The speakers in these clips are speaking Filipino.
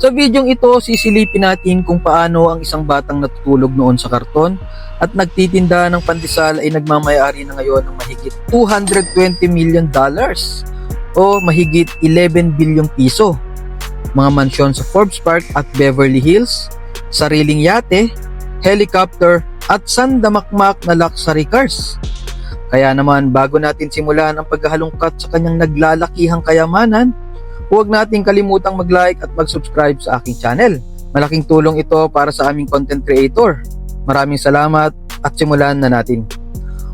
Sa videong ito, sisilipin natin kung paano ang isang batang natutulog noon sa karton at nagtitinda ng pandesal ay nagmamayari na ngayon ng mahigit $220 million o mahigit 11 bilyong piso. Mga mansyon sa Forbes Park at Beverly Hills, sariling yate, helicopter at sandamakmak na luxury cars. Kaya naman bago natin simulan ang paghahalungkat sa kanyang naglalakihang kayamanan, huwag nating kalimutang mag-like at mag-subscribe sa aking channel. Malaking tulong ito para sa aming content creator. Maraming salamat at simulan na natin.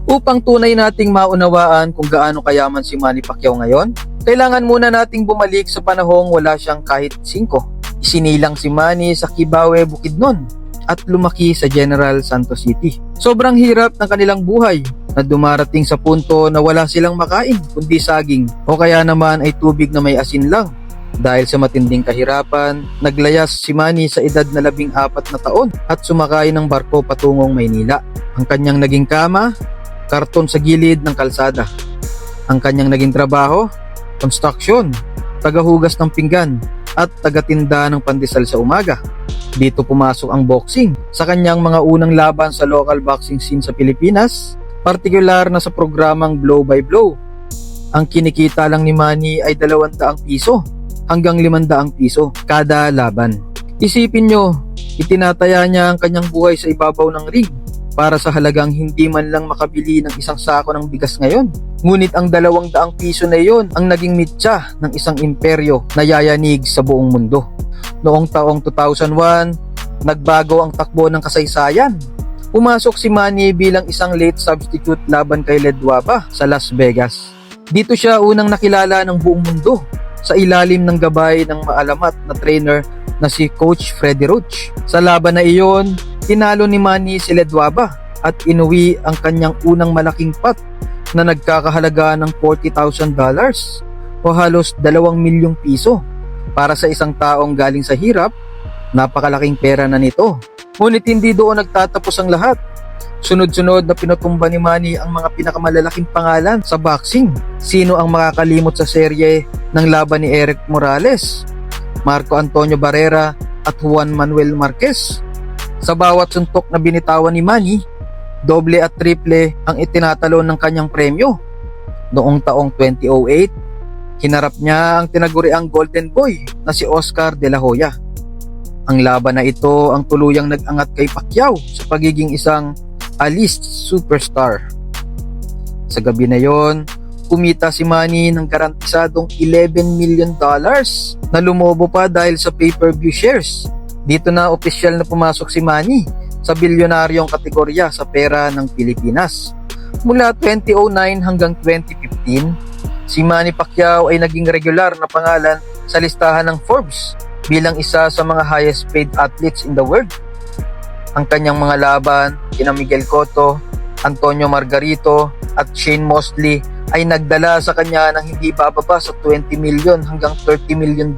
Upang tunay nating maunawaan kung gaano kayaman si Manny Pacquiao ngayon, kailangan muna nating bumalik sa panahong wala siyang kahit 5. Isinilang si Manny sa Kibawe, Bukidnon at lumaki sa General Santos City. Sobrang hirap ng kanilang buhay na dumarating sa punto na wala silang makain kundi saging o kaya naman ay tubig na may asin lang. Dahil sa matinding kahirapan, naglayas si Manny sa edad na 14 na taon at sumakay ng barko patungong Maynila. Ang kanyang naging kama, karton sa gilid ng kalsada. Ang kanyang naging trabaho, construction, tagahugas ng pinggan at tagatinda ng pandesal sa umaga. Dito pumasok ang boxing sa kanyang mga unang laban sa local boxing scene sa Pilipinas, partikular na sa programang Blow by Blow. Ang kinikita lang ni Manny ay 200 piso hanggang 500 piso kada laban. Isipin nyo, itinataya niya ang kanyang buhay sa ibabaw ng ring para sa halagang hindi man lang makabili ng isang sako ng bigas ngayon. Ngunit ang 200 piso na iyon ang naging mitya ng isang imperyo na yayanig sa buong mundo. Noong taong 2001, nagbago ang takbo ng kasaysayan. Pumasok si Manny bilang isang late substitute laban kay Ledwaba sa Las Vegas. Dito siya unang nakilala ng buong mundo sa ilalim ng gabay ng maalamat na trainer na si Coach Freddie Roach. Sa laban na iyon, tinalo ni Manny si Ledwaba at inuwi ang kanyang unang malaking pot na nagkakahalaga ng $40,000 o halos 2 milyong piso. Para sa isang taong galing sa hirap, napakalaking pera na nito. Ngunit hindi doon nagtatapos ang lahat. Sunod-sunod na pinutumba ni Manny ang mga pinakamalalaking pangalan sa boxing. Sino ang makakalimot sa serye ng laban ni Eric Morales, Marco Antonio Barrera at Juan Manuel Marquez? Sa bawat suntok na binitawan ni Manny, doble at triple ang itinatalon ng kanyang premyo. Noong taong 2008, hinarap niya ang tinaguriang Golden Boy na si Oscar De La Hoya. Ang laban na ito ang tuluyang nag-angat kay Pacquiao sa pagiging isang A-list superstar. Sa gabi na yon, kumita si Manny ng garantisadong $11 million na lumobo pa dahil sa pay-per-view shares. Dito na opisyal na pumasok si Manny sa bilyonaryong kategorya sa pera ng Pilipinas. Mula 2009 hanggang 2015, si Manny Pacquiao ay naging regular na pangalan sa listahan ng Forbes bilang isa sa mga highest paid athletes in the world. Ang kanyang mga laban, kina Miguel Cotto, Antonio Margarito at Shane Mosley ay nagdala sa kanya ng hindi bababa sa $20 million hanggang $30 million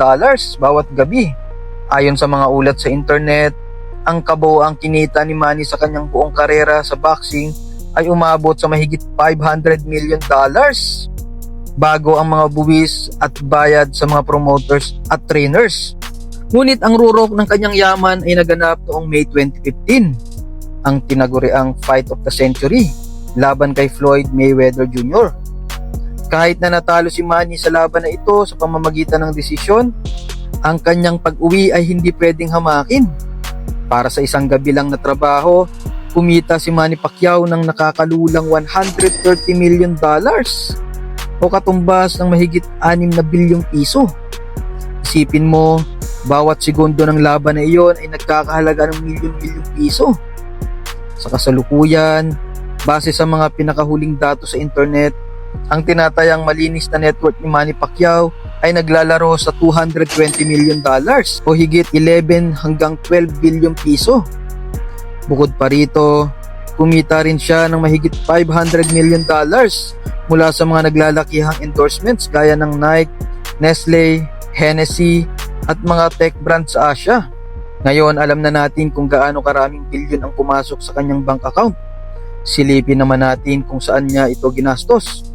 bawat gabi. Ayon sa mga ulat sa internet, ang kabuoang kinita ni Manny sa kanyang buong karera sa boxing ay umabot sa mahigit $500 million bago ang mga buwis at bayad sa mga promoters at trainers. Ngunit ang rurok ng kanyang yaman ay naganap noong May 2015, ang tinaguriang Fight of the Century laban kay Floyd Mayweather Jr. Kahit na natalo si Manny sa laban na ito sa pamamagitan ng desisyon, ang kanyang pag-uwi ay hindi pwedeng hamakin. Para sa isang gabi lang na trabaho, kumita si Manny Pacquiao ng nakakalulang $130 million o katumbas ng mahigit 6 na bilyong piso. Isipin mo, bawat segundo ng laban na iyon ay nagkakahalaga ng milyon-milyong piso. Sa kasalukuyan, base sa mga pinakahuling datos sa internet, ang tinatayang malinis na net worth ni Manny Pacquiao ay naglalaro sa $220 million o higit 11 hanggang 12 bilyong piso. Bukod pa rito, kumita rin siya ng mahigit $500 million mula sa mga naglalakihang endorsements gaya ng Nike, Nestle, Hennessy at mga tech brand sa Asia. Ngayon alam na natin kung gaano karaming bilyon ang pumasok sa kanyang bank account. Silipin naman natin kung saan niya ito ginastos.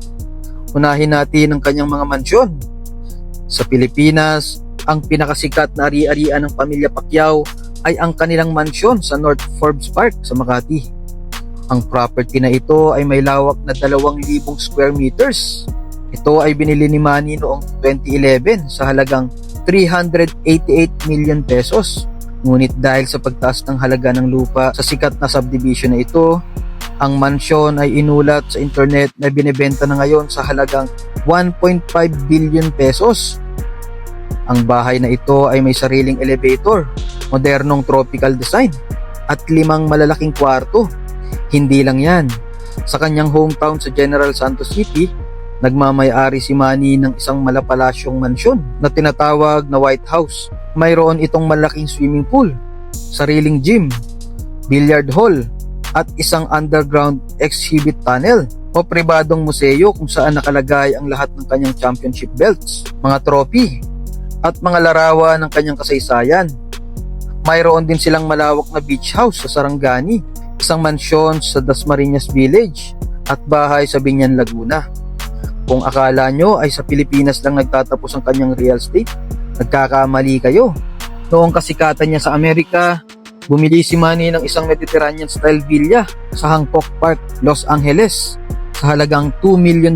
Unahin natin ang kanyang mga mansyon. Sa Pilipinas, Ang pinakasikat na ari-arian ng pamilya Pacquiao ay ang kanilang mansyon sa North Forbes Park sa Makati. Ang property na ito ay may lawak na 2,000 square meters. Ito ay binili ni Manny noong 2011 sa halagang 388 million pesos. Ngunit dahil sa pagtaas ng halaga ng lupa sa sikat na subdivision na ito, ang mansyon ay inulat sa internet na binebenta na ngayon sa halagang 1.5 billion pesos. Ang bahay na ito ay may sariling elevator, modernong tropical design, at 5 malalaking kwarto. Hindi lang yan. Sa kanyang hometown sa General Santos City, nagmamay-ari si Manny ng isang malapalasyong mansyon na tinatawag na White House. Mayroon itong malaking swimming pool, sariling gym, billiard hall, at isang underground exhibit tunnel o pribadong museo kung saan nakalagay ang lahat ng kanyang championship belts, mga trophy, at mga larawan ng kanyang kasaysayan. Mayroon din silang malawak na beach house sa Sarangani, isang mansyon sa Dasmariñas Village, at bahay sa Binyan, Laguna. Kung akala nyo ay sa Pilipinas lang nagtatapos ang kanyang real estate, nagkakamali kayo. Noong kasikatan niya sa Amerika, bumili si Manny ng isang Mediterranean-style villa sa Hancock Park, Los Angeles sa halagang $2 million.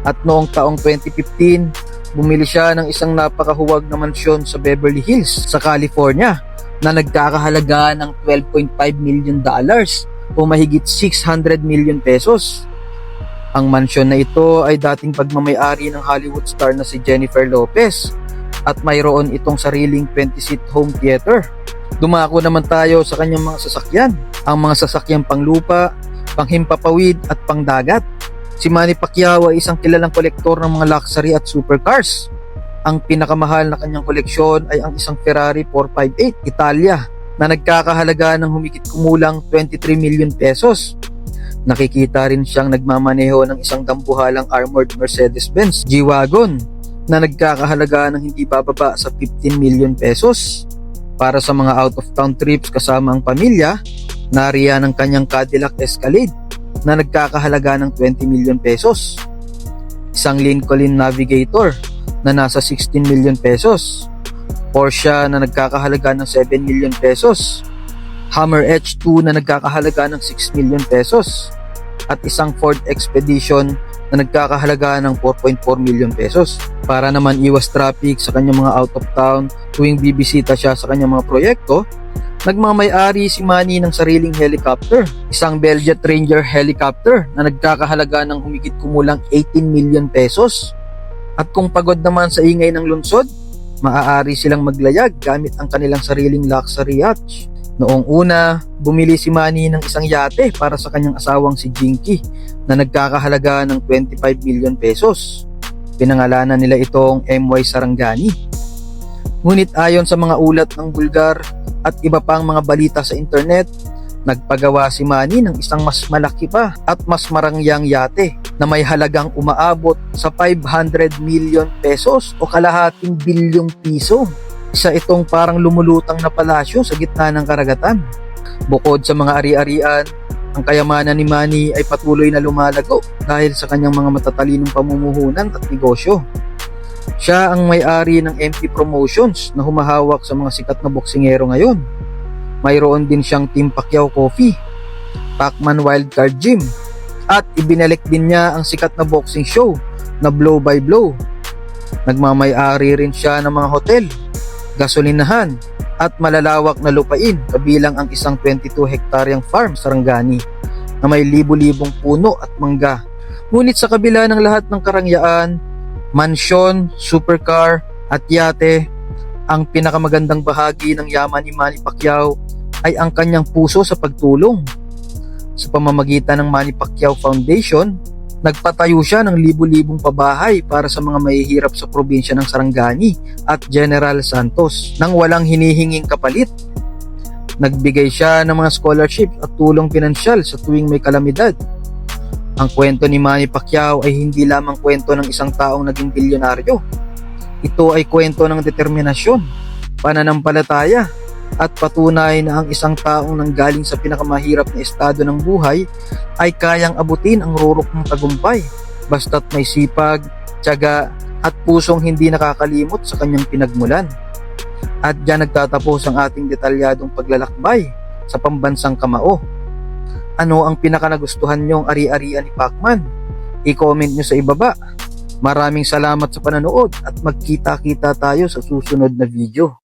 At noong taong 2015, bumili siya ng isang napakahuwag na mansyon sa Beverly Hills sa California na nagkakahalaga ng $12.5 million o mahigit 600 million pesos. Ang mansyon na ito ay dating pagmamay-ari ng Hollywood star na si Jennifer Lopez at mayroon itong sariling 20-seat home theater. Dumako naman tayo sa kanyang mga sasakyan, ang mga sasakyang panglupa, panghimpapawid at pangdagat. Si Manny Pacquiao ay isang kilalang kolektor ng mga luxury at supercars. Ang pinakamahal na kanyang koleksyon ay ang isang Ferrari 458 Italia na nagkakahalaga ng humigit kumulang 23 million pesos. Nakikita rin siyang nagmamaneho ng isang dambuhalang armored Mercedes-Benz G-Wagon na nagkakahalaga ng hindi bababa sa 15 million pesos. Para sa mga out-of-town trips kasama ang pamilya, nariyan ang kanyang Cadillac Escalade na nagkakahalaga ng 20 million pesos. Isang Lincoln Navigator na nasa 16 million pesos. Porsche na nagkakahalaga ng 7 million pesos. Hummer H2 na nagkakahalaga ng 6 million pesos. At isang Ford Expedition na nagkakahalaga ng 4.4 million pesos. Para naman iwas traffic sa kanyang mga out of town tuwing bibisita siya sa kanyang mga proyekto, nagmamay-ari si Manny ng sariling helicopter, isang Bell Jet Ranger helicopter na nagkakahalaga ng humigit kumulang 18 million pesos. At kung pagod naman sa ingay ng lungsod, maaari silang maglayag gamit ang kanilang sariling luxury yacht. Noong una, bumili si Manny ng isang yate para sa kanyang asawang si Jinky na nagkakahalaga ng 25 million pesos. Pinangalanan nila itong MY Sarangani. Ngunit ayon sa mga ulat ng Bulgar at iba pang mga balita sa internet, nagpagawa si Manny ng isang mas malaki pa at mas marangyang yate na may halagang umaabot sa 500 million pesos o kalahating bilyong piso. Isa itong parang lumulutang na palasyo sa gitna ng karagatan. Bukod sa mga ari-arian, ang kayamanan ni Manny ay patuloy na lumalago dahil sa kanyang mga matatalinong pamumuhunan at negosyo. Siya ang may-ari ng MP Promotions na humahawak sa mga sikat na boksingero ngayon. Mayroon din siyang Team Pacquiao Coffee, Pacman Wildcard Gym, at ibinalik din niya ang sikat na boxing show na Blow by Blow. Nagmamay-ari rin siya ng mga hotel, gasolinahan, at malalawak na lupain kabilang ang isang 22 hektaryang farm sa Sarangani na may libu-libong puno at mangga. Ngunit sa kabila ng lahat ng karangyaan, mansyon, supercar at yate, ang pinakamagandang bahagi ng yaman ni Manny Pacquiao ay ang kanyang puso sa pagtulong. Sa pamamagitan ng Manny Pacquiao Foundation, nagpatayo siya ng libu-libong pabahay para sa mga mahihirap sa probinsya ng Sarangani at General Santos nang walang hinihinging kapalit. Nagbigay siya ng mga scholarship at tulong pinansyal sa tuwing may kalamidad. Ang kwento ni Manny Pacquiao ay hindi lamang kwento ng isang taong naging bilyonaryo. Ito ay kwento ng determinasyon, pananampalataya, at patunay na ang isang taong nanggaling sa pinakamahirap na estado ng buhay ay kayang abutin ang rurok ng tagumpay basta't may sipag, tiyaga, at pusong hindi nakakalimot sa kanyang pinagmulan. At diyan nagtatapos ang ating detalyadong paglalakbay sa pambansang kamao. Ano ang pinaka nagustuhan nyong ari-arian ni Pacman? I-comment nyo sa ibaba. Maraming salamat sa panonood at magkita-kita tayo sa susunod na video.